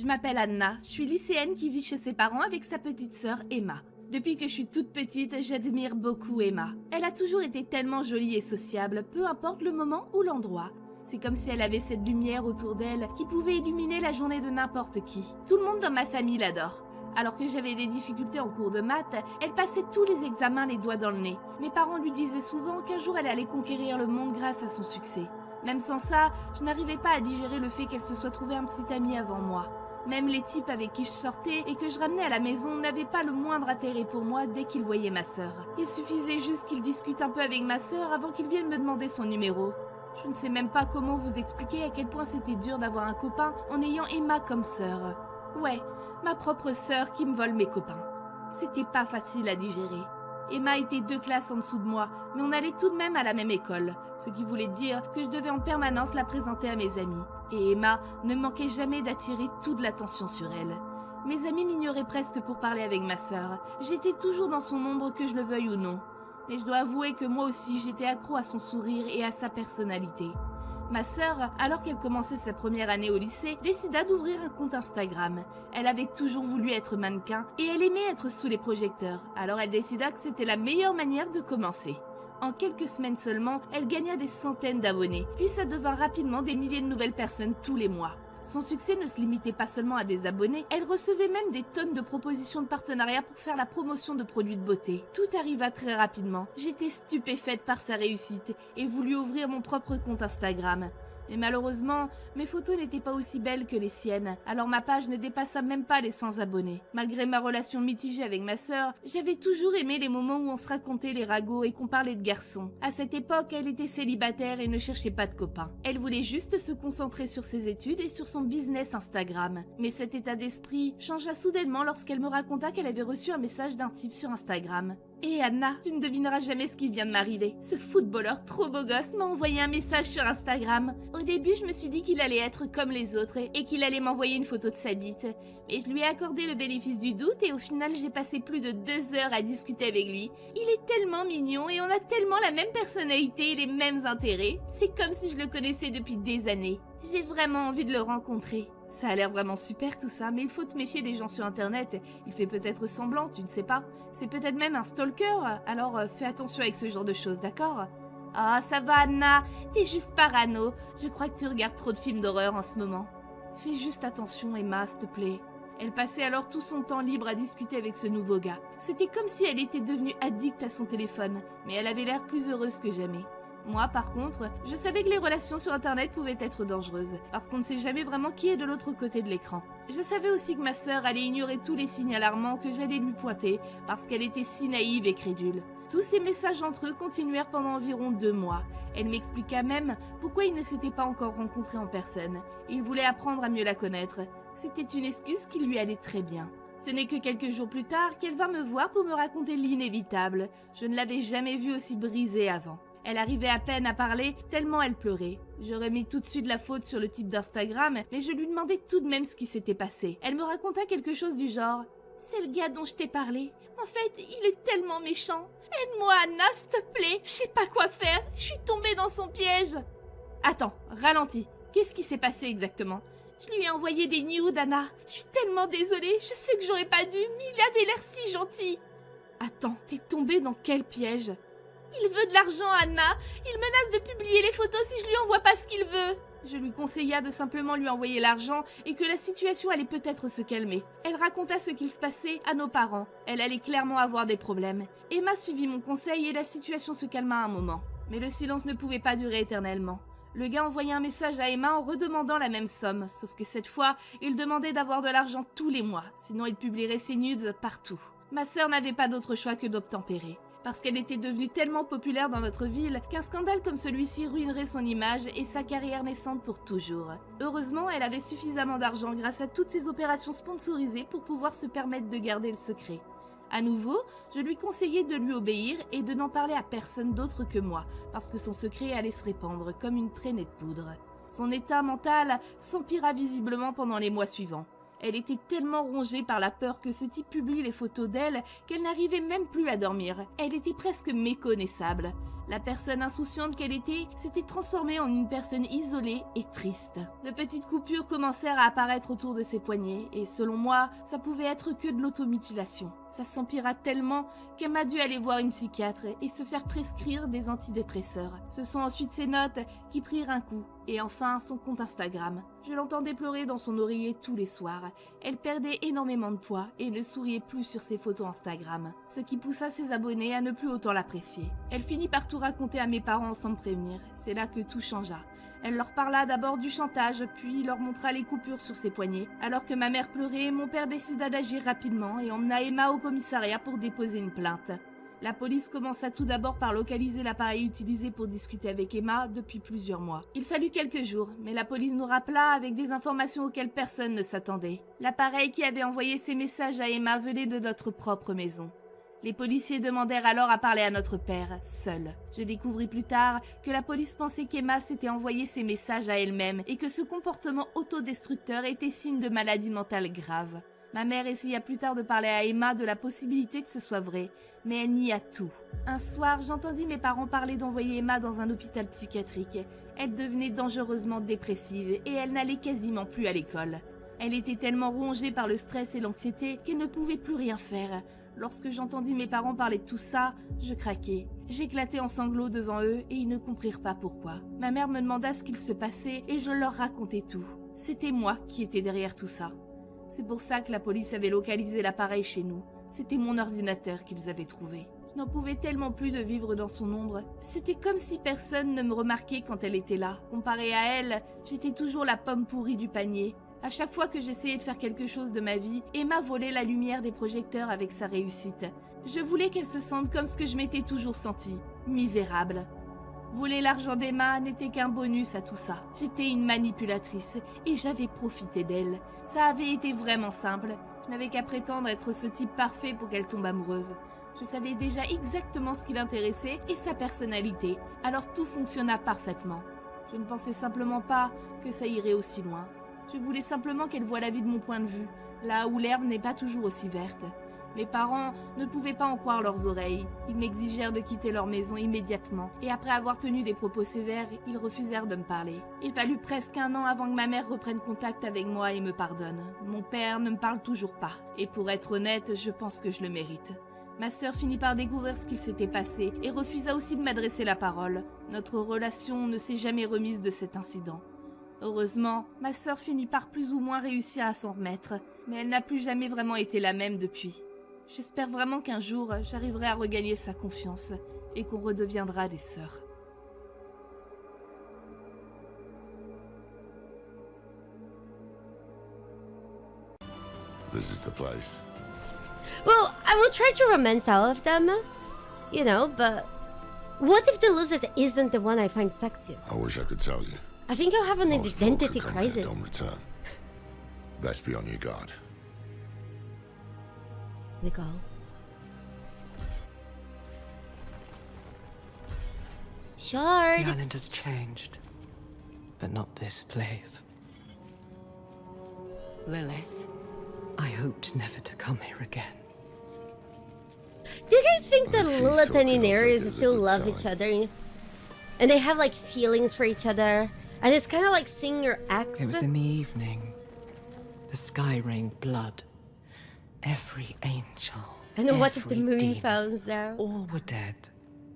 Je m'appelle Anna, je suis lycéenne qui vit chez ses parents avec sa petite sœur Emma. Depuis que je suis toute petite, j'admire beaucoup Emma. Elle a toujours été tellement jolie et sociable, peu importe le moment ou l'endroit. C'est comme si elle avait cette lumière autour d'elle qui pouvait illuminer la journée de n'importe qui. Tout le monde dans ma famille l'adore. Alors que j'avais des difficultés en cours de maths, elle passait tous les examens les doigts dans le nez. Mes parents lui disaient souvent qu'un jour elle allait conquérir le monde grâce à son succès. Même sans ça, je n'arrivais pas à digérer le fait qu'elle se soit trouvée un petit ami avant moi. Même les types avec qui je sortais et que je ramenais à la maison n'avaient pas le moindre intérêt pour moi dès qu'ils voyaient ma sœur. Il suffisait juste qu'ils discutent un peu avec ma sœur avant qu'ils viennent me demander son numéro. Je ne sais même pas comment vous expliquer à quel point c'était dur d'avoir un copain en ayant Emma comme sœur. Ouais, ma propre sœur qui me vole mes copains. C'était pas facile à digérer. Emma était 2 classes en dessous de moi, mais on allait tout de même à la même école, ce qui voulait dire que je devais en permanence la présenter à mes amis. Et Emma ne manquait jamais d'attirer toute l'attention sur elle. Mes amis m'ignoraient presque pour parler avec ma sœur. J'étais toujours dans son ombre, que je le veuille ou non. Mais je dois avouer que moi aussi j'étais accro à son sourire et à sa personnalité. Ma sœur, alors qu'elle commençait sa première année au lycée, décida d'ouvrir un compte Instagram. Elle avait toujours voulu être mannequin et elle aimait être sous les projecteurs, alors elle décida que c'était la meilleure manière de commencer. En quelques semaines seulement, elle gagna des centaines d'abonnés, puis ça devint rapidement des milliers de nouvelles personnes tous les mois. Son succès ne se limitait pas seulement à des abonnés, elle recevait même des tonnes de propositions de partenariat pour faire la promotion de produits de beauté. Tout arriva très rapidement. J'étais stupéfaite par sa réussite et voulus ouvrir mon propre compte Instagram. Mais malheureusement, mes photos n'étaient pas aussi belles que les siennes, alors ma page ne dépassa même pas les 100 abonnés. Malgré ma relation mitigée avec ma sœur, j'avais toujours aimé les moments où on se racontait les ragots et qu'on parlait de garçons. À cette époque, elle était célibataire et ne cherchait pas de copains. Elle voulait juste se concentrer sur ses études et sur son business Instagram. Mais cet état d'esprit changea soudainement lorsqu'elle me raconta qu'elle avait reçu un message d'un type sur Instagram. « Hé Anna, tu ne devineras jamais ce qui vient de m'arriver. Ce footballeur trop beau gosse m'a envoyé un message sur Instagram. Au début, je me suis dit qu'il allait être comme les autres et qu'il allait m'envoyer une photo de sa bite. Mais je lui ai accordé le bénéfice du doute et au final, j'ai passé plus de 2 heures à discuter avec lui. Il est tellement mignon et on a tellement la même personnalité et les mêmes intérêts. C'est comme si je le connaissais depuis des années. J'ai vraiment envie de le rencontrer. » Ça a l'air vraiment super tout ça, mais il faut te méfier des gens sur internet. Il fait peut-être semblant, tu ne sais pas. C'est peut-être même un stalker, alors fais attention avec ce genre de choses, d'accord ? Ah, ça va Anna, t'es juste parano. Je crois que tu regardes trop de films d'horreur en ce moment. Fais juste attention Emma, s'il te plaît. Elle passait alors tout son temps libre à discuter avec ce nouveau gars. C'était comme si elle était devenue addict à son téléphone, mais elle avait l'air plus heureuse que jamais. Moi, par contre, je savais que les relations sur Internet pouvaient être dangereuses, parce qu'on ne sait jamais vraiment qui est de l'autre côté de l'écran. Je savais aussi que ma sœur allait ignorer tous les signes alarmants que j'allais lui pointer, parce qu'elle était si naïve et crédule. Tous ces messages entre eux continuèrent pendant environ 2 mois. Elle m'expliqua même pourquoi ils ne s'étaient pas encore rencontrés en personne. Il voulait apprendre à mieux la connaître. C'était une excuse qui lui allait très bien. Ce n'est que quelques jours plus tard qu'elle vint me voir pour me raconter l'inévitable. Je ne l'avais jamais vue aussi brisée avant. Elle arrivait à peine à parler, tellement elle pleurait. Je remis tout de suite la faute sur le type d'Instagram, mais je lui demandais tout de même ce qui s'était passé. Elle me raconta quelque chose du genre « C'est le gars dont je t'ai parlé. En fait, il est tellement méchant. Aide-moi, Anna, s'il te plaît. Je sais pas quoi faire. Je suis tombée dans son piège. » Attends, ralentis. Qu'est-ce qui s'est passé exactement ? Je lui ai envoyé des nudes, Anna. Je suis tellement désolée. Je sais que j'aurais pas dû, mais il avait l'air si gentil. Attends, t'es tombée dans quel piège ? Il veut de l'argent, Anna. Il menace de publier les photos si je lui envoie pas ce qu'il veut. Je lui conseilla de simplement lui envoyer l'argent et que la situation allait peut-être se calmer. Elle raconta ce qu'il se passait à nos parents. Elle allait clairement avoir des problèmes. Emma suivit mon conseil et la situation se calma un moment. Mais le silence ne pouvait pas durer éternellement. Le gars envoya un message à Emma en redemandant la même somme, sauf que cette fois, il demandait d'avoir de l'argent tous les mois, sinon il publierait ses nudes partout. Ma sœur n'avait pas d'autre choix que d'obtempérer. Parce qu'elle était devenue tellement populaire dans notre ville qu'un scandale comme celui-ci ruinerait son image et sa carrière naissante pour toujours. Heureusement, elle avait suffisamment d'argent grâce à toutes ses opérations sponsorisées pour pouvoir se permettre de garder le secret. À nouveau, je lui conseillais de lui obéir et de n'en parler à personne d'autre que moi, parce que son secret allait se répandre comme une traînée de poudre. Son état mental s'empira visiblement pendant les mois suivants. Elle était tellement rongée par la peur que ce type publie les photos d'elle qu'elle n'arrivait même plus à dormir. Elle était presque méconnaissable. La personne insouciante qu'elle était s'était transformée en une personne isolée et triste. De petites coupures commencèrent à apparaître autour de ses poignets et selon moi, ça pouvait être que de l'automutilation. Ça s'empira tellement qu'elle m'a dû aller voir une psychiatre et se faire prescrire des antidépresseurs. Ce sont ensuite ses notes qui prirent un coup et enfin son compte Instagram. Je l'entendais pleurer dans son oreiller tous les soirs. Elle perdait énormément de poids et ne souriait plus sur ses photos Instagram, ce qui poussa ses abonnés à ne plus autant l'apprécier. Elle finit par tout raconter à mes parents sans me prévenir. C'est là que tout changea. Elle leur parla d'abord du chantage, puis leur montra les coupures sur ses poignets. Alors que ma mère pleurait, mon père décida d'agir rapidement et emmena Emma au commissariat pour déposer une plainte. La police commença tout d'abord par localiser l'appareil utilisé pour discuter avec Emma depuis plusieurs mois. Il fallut quelques jours, mais la police nous rappela avec des informations auxquelles personne ne s'attendait. L'appareil qui avait envoyé ces messages à Emma venait de notre propre maison. Les policiers demandèrent alors à parler à notre père, seul. Je découvris plus tard que la police pensait qu'Emma s'était envoyé ces messages à elle-même et que ce comportement autodestructeur était signe de maladie mentale grave. Ma mère essaya plus tard de parler à Emma de la possibilité que ce soit vrai, mais elle nia tout. Un soir, j'entendis mes parents parler d'envoyer Emma dans un hôpital psychiatrique. Elle devenait dangereusement dépressive et elle n'allait quasiment plus à l'école. Elle était tellement rongée par le stress et l'anxiété qu'elle ne pouvait plus rien faire. Lorsque j'entendis mes parents parler de tout ça, je craquai. J'éclatai en sanglots devant eux et ils ne comprirent pas pourquoi. Ma mère me demanda ce qu'il se passait et je leur racontai tout. C'était moi qui étais derrière tout ça. C'est pour ça que la police avait localisé l'appareil chez nous. C'était mon ordinateur qu'ils avaient trouvé. Je n'en pouvais tellement plus de vivre dans son ombre. C'était comme si personne ne me remarquait quand elle était là. Comparé à elle, j'étais toujours la pomme pourrie du panier. À chaque fois que j'essayais de faire quelque chose de ma vie, Emma volait la lumière des projecteurs avec sa réussite. Je voulais qu'elle se sente comme ce que je m'étais toujours sentie, misérable. Voler l'argent d'Emma n'était qu'un bonus à tout ça. J'étais une manipulatrice et j'avais profité d'elle. Ça avait été vraiment simple. Je n'avais qu'à prétendre être ce type parfait pour qu'elle tombe amoureuse. Je savais déjà exactement ce qui l'intéressait et sa personnalité, alors tout fonctionna parfaitement. Je ne pensais simplement pas que ça irait aussi loin. Je voulais simplement qu'elle voie la vie de mon point de vue, là où l'herbe n'est pas toujours aussi verte. Mes parents ne pouvaient pas en croire leurs oreilles. Ils m'exigèrent de quitter leur maison immédiatement, et après avoir tenu des propos sévères, ils refusèrent de me parler. Il fallut presque 1 an avant que ma mère reprenne contact avec moi et me pardonne. Mon père ne me parle toujours pas, et pour être honnête, je pense que je le mérite. Ma sœur finit par découvrir ce qu'il s'était passé et refusa aussi de m'adresser la parole. Notre relation ne s'est jamais remise de cet incident. Heureusement, ma sœur finit par plus ou moins réussir à s'en remettre, mais elle n'a plus jamais vraiment été la même depuis. J'espère vraiment qu'un jour, j'arriverai à regagner sa confiance et qu'on redeviendra des sœurs. This is the place. Well, I will try to romance all of them, you know, but what if the lizard isn't the one I find sexiest? I wish I could tell you. I think I'll have an Most folk identity who come here crisis. don't return. Best be on your guard. We go. Sure. The island has changed, but not this place. Lilith, I hoped never to come here again. Do you guys think that Well, if she's Lilith and talking, I'll Daenerys take it as a still good love sign. each other? And they have like feelings for each other? And it's kind of like seeing your ex? It was in the evening. The sky rained blood. Every angel. And what if the every moon demon, founds there? all were dead.